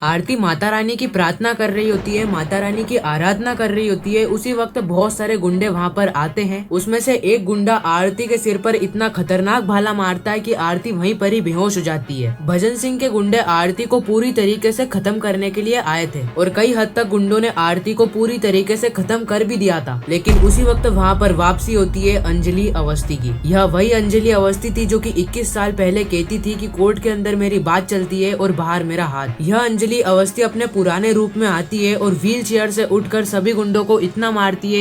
आरती माता रानी की प्रार्थना कर रही होती है, माता रानी की आराधना कर रही होती है। उसी वक्त बहुत सारे गुंडे वहाँ पर आते हैं। उसमें से एक गुंडा आरती के सिर पर इतना खतरनाक भाला मारता है कि आरती वहीं पर ही बेहोश हो जाती है। भजन सिंह के गुंडे आरती को पूरी तरीके से खत्म करने के लिए आए थे और कई हद तक गुंडों ने आरती को पूरी तरीके से खत्म कर भी दिया था। लेकिन उसी वक्त वहाँ पर वापसी होती है अंजलि अवस्थी की। यह वही अंजलि अवस्थी थी जो कि 21 साल पहले कहती थी कि कोर्ट के अंदर मेरी बात चलती है और बाहर मेरा हाथ। यह अंजलि अवस्थी अपने पुराने रूप में आती है और व्हील चेयर से उठकर सभी गुंडों को इतना मारती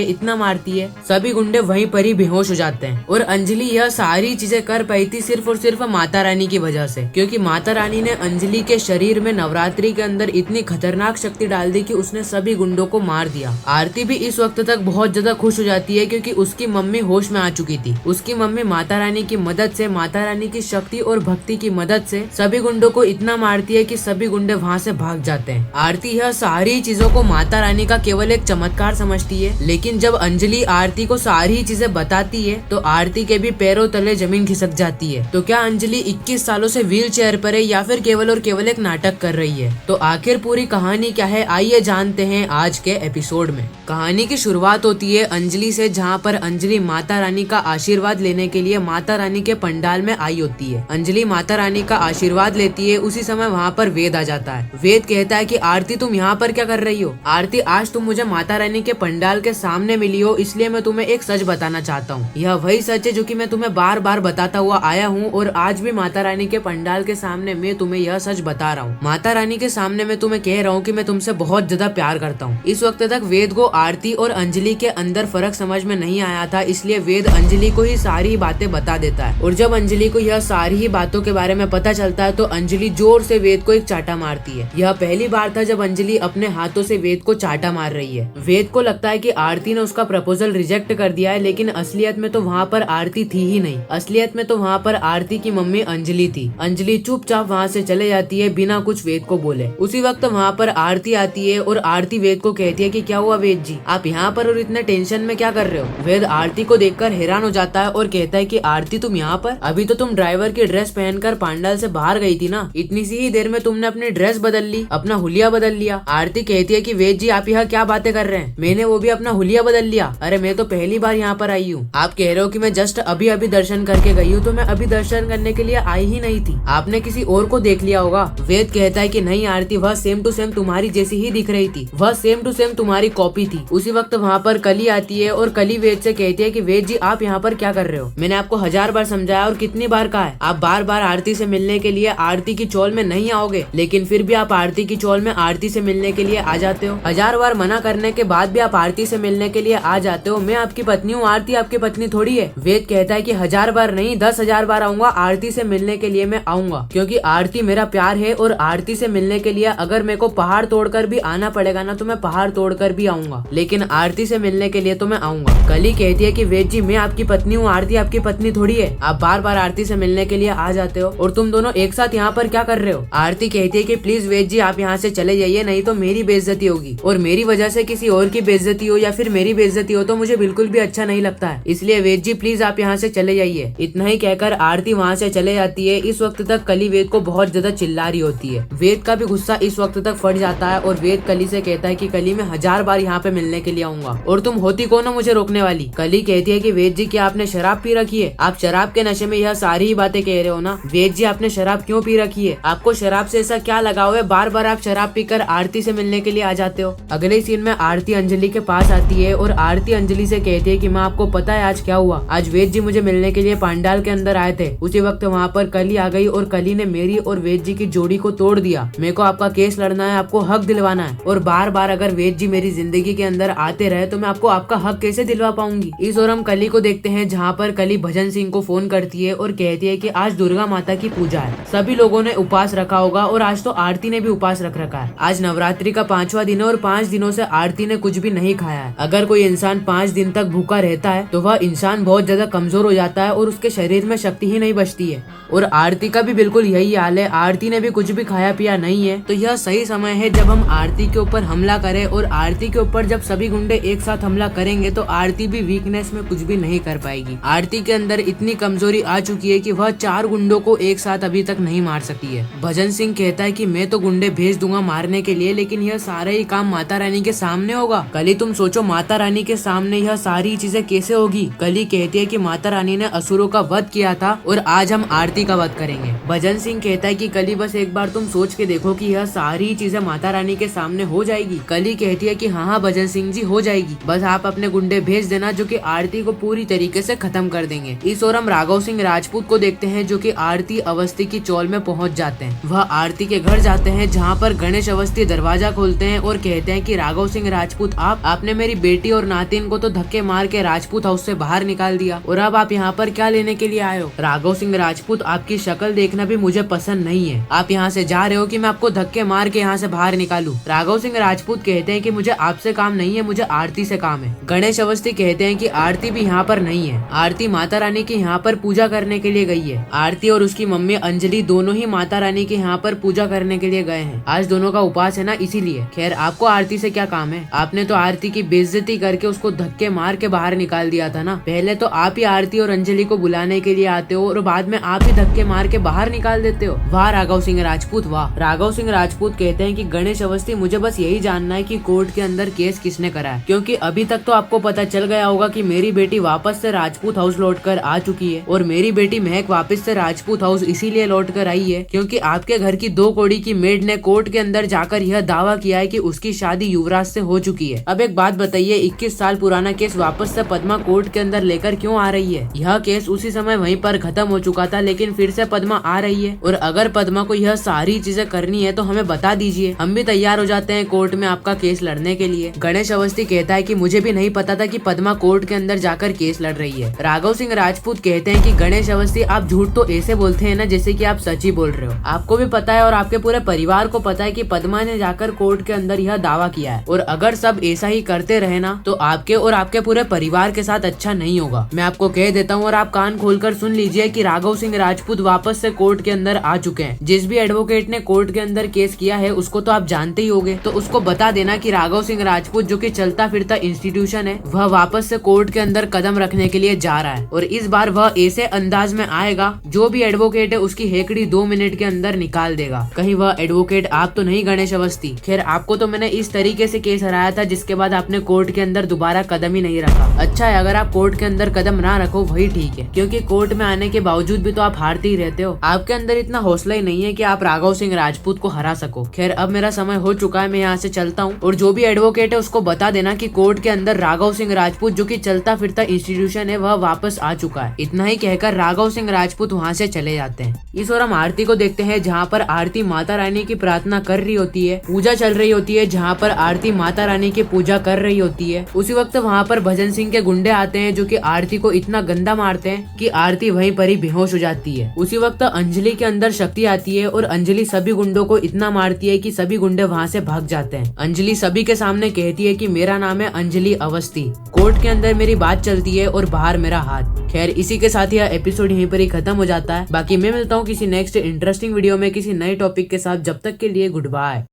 है, सभी गुंडे वहीं पर ही बेहोश हो जाते हैं। और अंजलि यह सारी चीजें कर पाई थी सिर्फ और सिर्फ माता रानी की वजह से, क्योंकि माता रानी ने अंजलि के शरीर में नवरात्रि के अंदर इतनी खतरनाक शक्ति डाल दी कि उसने सभी गुंडों को मार दिया। आरती भी इस वक्त तक बहुत ज्यादा खुश हो जाती है क्योंकि उसकी मम्मी होश में आ चुकी थी। उसकी मम्मी माता रानी की मदद से, माता रानी की शक्ति और भक्ति की मदद से सभी गुंडों को इतना मारती है कि सभी गुंडे वहाँ से भाग जाते हैं। आरती यह सारी चीजों को माता रानी का केवल एक चमत्कार समझती है, लेकिन जब अंजलि आरती को सारी चीजें बताती है तो आरती के भी पैरों तले जमीन खिसक जाती है। तो क्या अंजलि 21 सालों से व्हील चेयर पर है या फिर केवल और केवल एक नाटक कर रही है? तो आखिर पूरी कहानी क्या है, आइए जानते हैं आज के एपिसोड में। कहानी की शुरुआत होती है अंजलि से, जहाँ पर अंजलि माता रानी का आशीर्वाद लेने के लिए माता रानी के पंडाल में आई होती है। अंजलि माता रानी का आशीर्वाद लेती है, उसी समय वहाँ पर वेद आ जाता है। वेद कहता है कि आरती तुम यहाँ पर क्या कर रही हो? आरती, आज तुम मुझे माता रानी के पंडाल के सामने मिली हो, इसलिए मैं तुम्हें एक सच बताना चाहता हूँ। यह वही सच है जो कि मैं तुम्हें बार बार बताता हुआ आया हूँ और आज भी माता रानी के पंडाल के सामने मैं तुम्हें यह सच बता रहा हूँ। माता रानी के सामने मैं तुम्हें कह रहा हूँ कि मैं तुमसे बहुत ज्यादा प्यार करता हूँ। इस वक्त तक वेद को आरती और अंजलि के अंदर फर्क समझ में नहीं आया था, इसलिए वेद अंजलि को ही सारी बातें बता देता है। और जब अंजलि को यह सारी ही बातों के बारे में पता चलता है तो अंजलि जोर से वेद को एक चाटा मारती है। यह पहली बार था जब अंजलि अपने हाथों से वेद को चाटा मार रही है। वेद को लगता है कि आरती ने उसका प्रपोजल रिजेक्ट कर दिया है, लेकिन असलियत में तो वहाँ पर आरती थी ही नहीं। असलियत में तो वहाँ पर आरती की मम्मी अंजलि थी। अंजलि चुपचाप वहाँ से चले जाती है बिना कुछ वेद को बोले। उसी वक्त वहाँ पर आरती आती है और आरती वेद को कहती है कि क्या हुआ वेद जी, आप यहाँ पर और इतने टेंशन में क्या कर रहे हो? वेद आरती को देखकर हैरान हो जाता है और कहता है कि आरती तुम यहाँ पर? अभी तो तुम ड्राइवर की ड्रेस पहनकर पंडाल से बाहर गई थी ना, इतनी सी ही देर में तुमने अपनी ड्रेस बदल ली, अपना हुलिया बदल लिया। आरती कहती है कि वेद जी आप यहाँ क्या बातें कर रहे हैं, मैंने वो भी अपना हुलिया बदल लिया। अरे मैं तो पहली बार यहाँ पर आई हूँ। आप कह रहे हो कि मैं जस्ट अभी अभी दर्शन करके गई हूँ, तो मैं अभी दर्शन करने के लिए आई ही नहीं थी, आपने किसी और को देख लिया होगा। वेद कहता है कि नहीं आरती, वह सेम टू सेम तुम्हारी जैसी ही दिख रही थी, वह सेम टू सेम तुम्हारी कॉपी थी। उसी वक्त वहाँ पर कली आती है और कली वेद से कहती है कि वेद जी आप यहाँ पर क्या कर रहे हो? मैंने आपको 1000 बार समझाया और कितनी बार कहा है, आप बार बार आरती से मिलने के लिए आरती की चौल में नहीं आओगे, लेकिन फिर भी आप आरती की चौल में आरती से मिलने के लिए आ जाते हो। 1000 बार मना करने के बाद भी आप आरती से मिलने के लिए आ जाते हो। मैं आपकी पत्नी हूँ, आरती आपकी पत्नी थोड़ी है। वेद कहता है कि 1000 बार नहीं 10,000 बार आऊंगा, आरती से मिलने के लिए मैं आऊंगा, क्योंकि आरती मेरा प्यार है और आरती से मिलने के लिए अगर मेरे को पहाड़ तोड़कर भी आना पड़ेगा ना तो मैं पहाड़ तोड़कर भी आऊंगा, लेकिन आरती से मिलने के लिए तो मैं आऊंगा। कली कहती है कि वेद जी मैं आपकी पत्नी हूँ, आरती आपकी पत्नी थोड़ी है, आप बार बार आरती से मिलने के लिए आ जाते हो और तुम दोनों एक साथ यहाँ पर क्या कर रहे हो? आरती कहती है कि प्लीज वेद जी आप यहाँ से चले जाइए, नहीं तो मेरी बेइज्जती होगी और मेरी वजह से किसी और की बेइज्जती हो या फिर मेरी बेइज्जती हो तो मुझे बिल्कुल भी अच्छा नहीं लगता है, इसलिए वेद जी प्लीज आप यहाँ से चले जाइए। इतना ही कहकर आरती वहाँ से चले जाती है। इस वक्त तक कली वेद को बहुत ज्यादा चिल्ला रही होती है। वेद का भी गुस्सा इस वक्त तक फट जाता है और वेद कली से कहता है कि कली मैं 1000 बार यहाँ पे मिलने के लिए आऊंगा और तुम होती कौन हो मुझे रोकने वाली? कली कहती है कि वेद जी क्या आपने शराब पी रखी है? आप शराब के नशे में यह सारी ही बातें कह रहे हो ना? वेद जी आपने शराब क्यों पी रखी है? आपको शराब से ऐसा क्या लगाव है बार बार आप शराब पीकर आरती से मिलने के लिए आ जाते हो? अगले सीन में आरती अंजलि के पास आती है और आरती अंजलि से कहती है कि माँ आपको पता है आज क्या हुआ? आज वेद जी मुझे मिलने के लिए पंडाल के अंदर आए थे। उसी वक्त वहाँ पर कली आ गई और कली ने मेरी और वेद जी की जोड़ी को तोड़ दिया। मेरे को आपका केस लड़ना है, आपको हक दिलवाना है और बार बार अगर वेद जी मेरी जिंदगी के अंदर आते रहे तो मैं आपको आपका हक कैसे दिलवा पाऊंगी? इस और हम कली को देखते हैं जहाँ पर कली भजन सिंह को फोन करती है और कहती है कि आज दुर्गा माता की पूजा है, सभी लोगों ने उपवास रखा होगा और आज तो आरती ने भी उपवास रख रखा है। आज नवरात्रि का 5वां दिन है और 5 दिनों से आरती ने कुछ भी नहीं खाया है। अगर कोई इंसान 5 दिन तक भूखा रहता है तो वह इंसान बहुत ज्यादा कमजोर हो जाता है और उसके शरीर में शक्ति ही नहीं बचती है। और आरती का भी बिल्कुल यही हाल है, आरती ने भी कुछ भी खाया पिया नहीं है। तो यह सही समय है जब हम आरती के ऊपर हमला करें और आरती के ऊपर जब सभी गुंडे एक साथ हमला करेंगे तो आरती भी वीकनेस में कुछ भी नहीं कर पाएगी। आरती के अंदर इतनी कमजोरी आ चुकी है कि वह 4 गुंडों को एक साथ अभी तक नहीं मार सकी है। भजन सिंह कहता है कि मैं तो गुंडे भेज दूंगा मारने के लिए, लेकिन यह सारे ही काम माता रानी के सामने होगा। कली तुम सोचो माता रानी के सामने यह सारी चीजें कैसे होगी। कली कहती है कि माता रानी ने असुरों का वध किया था और आज हम आरती का वध करेंगे। भजन सिंह कहता है कि कली बस एक बार तुम सोच के देखो कि यह सारी चीजें माता रानी के सामने हो जाएगी। कली कहती है कि हाँ भजन सिंह जी हो जाएगी, बस आप अपने गुंडे भेज देना जो कि आरती को पूरी तरीके से खत्म कर देंगे। इस ओर हम राघव सिंह राजपूत को देखते हैं जो कि आरती अवस्थी की चौल में पहुंच जाते हैं। वह आरती के घर जाते हैं जहां पर गणेश अवस्थी दरवाजा खोलते हैं और कहते हैं कि राघव सिंह राजपूत आपने मेरी बेटी और नातिन को तो धक्के मार के राजपूत हाउस से बाहर निकाल दिया और अब आप यहाँ पर क्या लेने के लिए आए हो। राघव सिंह राजपूत आपकी शक्ल देखना भी मुझे पसंद नहीं है, आप यहाँ से जा रहे हो कि मैं आपको धक्के मार के यहाँ से बाहर निकालूं। राघव सिंह राजपूत कहते हैं कि मुझे आपसे काम नहीं है, मुझे आरती से काम है। गणेश अवस्थी कहते हैं कि आरती भी यहाँ पर नहीं है, आरती माता रानी की यहाँ पर पूजा करने के लिए गई है। आरती और उसकी मम्मी अंजलि दोनों ही माता रानी के यहाँ पर पूजा करने के लिए गए हैं, आज दोनों का उपास है ना इसीलिए। खैर आपको आरती से क्या काम है, आपने तो आरती की बेइज्जती करके उसको धक्के मार के बाहर निकाल दिया था ना। पहले तो आप ही आरती और अंजलि को बुलाने के लिए आते हो और बाद में आप ही धक्के मार के बाहर निकाल देते हो। वाह राघव सिंह राजपूत वाह। राघव सिंह राजपूत कहते हैं कि गणेश अवस्थी मुझे बस यही जानना है कि कोर्ट के अंदर केस किसने करा है, क्योंकि अभी तक तो आपको पता चल गया होगा कि मेरी बेटी वापस से राजपूत हाउस लौट कर आ चुकी है और मेरी बेटी महक वापस से राजपूत हाउस इसीलिए लौट कर आई है क्योंकि आपके घर की 2 कौड़ी की मेड ने कोर्ट के अंदर जाकर यह दावा किया है कि उसकी शादी युवराज से हो चुकी है। अब एक बात बताइए, 21 साल पुराना केस वापस से पद्मा कोर्ट के अंदर लेकर क्यों आ रही है। यह केस उसी समय वहीं पर खत्म हो चुका था, लेकिन फिर से पद्मा आ रही है और अगर पद्मा को यह सारी चीजें करनी है तो हमें बता दीजिए, हम भी तैयार हो जाते हैं कोर्ट में आपका केस लड़ने के लिए। गणेश अवस्थी कहता है कि मुझे भी नहीं पता था कि पद्मा कोर्ट के अंदर जाकर केस लड़ रही है। राघव सिंह राजपूत कहते हैं कि गणेश अवस्थी आप झूठ तो ऐसे बोलते हैं ना जैसे कि आप सच ही बोल रहे हो। आपको भी पता है और आपके पूरे परिवार को पता है कि पद्मा ने जाकर कोर्ट के अंदर यह दावा किया है और अगर सब ऐसा ही करते रहे ना तो आपके और आपके पूरे परिवार के साथ अच्छा नहीं होगा। मैं आपको कह देता हूँ और आप कान खोलकर सुन लीजिए कि राघव सिंह राजपूत वापस से कोर्ट के अंदर आ चुके हैं। जिस भी एडवोकेट ने कोर्ट के अंदर केस किया है उसको तो आप जानते ही होंगे, तो उसको बता देना कि राघव सिंह राजपूत जो कि चलता फिरता इंस्टीट्यूशन है वह वापस से कोर्ट के अंदर कदम रखने के लिए जा रहा है और इस बार वह ऐसे अंदाज में आएगा जो भी एडवोकेट है उसकी हेकड़ी 2 मिनट के अंदर निकाल देगा। कहीं वह एडवोकेट आप तो नहीं गणेश अवस्थी। खैर आपको तो मैंने इस तरीके से केस हराया था जिसके बाद आपने कोर्ट के अंदर दोबारा कदम ही नहीं रखा। अच्छा है अगर आप कोर्ट के अंदर कदम ना रखो वही ठीक है, क्योंकि कोर्ट में आने के बावजूद भी तो आप हारते ही रहते हो। आपके अंदर इतना हौसला ही नहीं है कि आप राघव सिंह राजपूत को हरा सको। खैर अब मेरा समय हो चुका है, मैं यहाँ से चलता हूँ और जो भी एडवोकेट है उसको बता देना कि कोर्ट के अंदर राघव सिंह राजपूत जो कि चलता फिरता इंस्टीट्यूशन है वह वापस आ चुका है। इतना ही कहकर राघव सिंह राजपूत वहाँ से चले जाते हैं। इस ओर हम आरती को देखते हैं जहाँ पर आरती माता रानी की प्रार्थना कर रही होती है, पूजा चल रही होती है जहाँ पर आरती माता रानी की पूजा कर रही होती है। उसी वक्त वहाँ पर भजन सिंह के गुंडे आते हैं जो कि आरती को इतना गंदा मारते हैं कि आरती वहीं पर ही बेहोश हो जाती है। उसी वक्त अंजलि के अंदर शक्ति आती है और अंजलि सभी गुंडों को इतना मारती है कि सभी गुंडे वहाँ से भाग जाते हैं। अंजलि सभी के सामने कहती है कि मेरा नाम है अंजलि अवस्थी, कोर्ट के अंदर मेरी बात चलती है और बाहर मेरा हाथ। खैर इसी के साथ यह एपिसोड यहीं पर ही खत्म हो जाता है। बाकी मैं मिलता हूँ किसी नेक्स्ट इंटरेस्टिंग वीडियो में किसी नए टॉपिक के साथ। जब तक के लिए गुड बाय।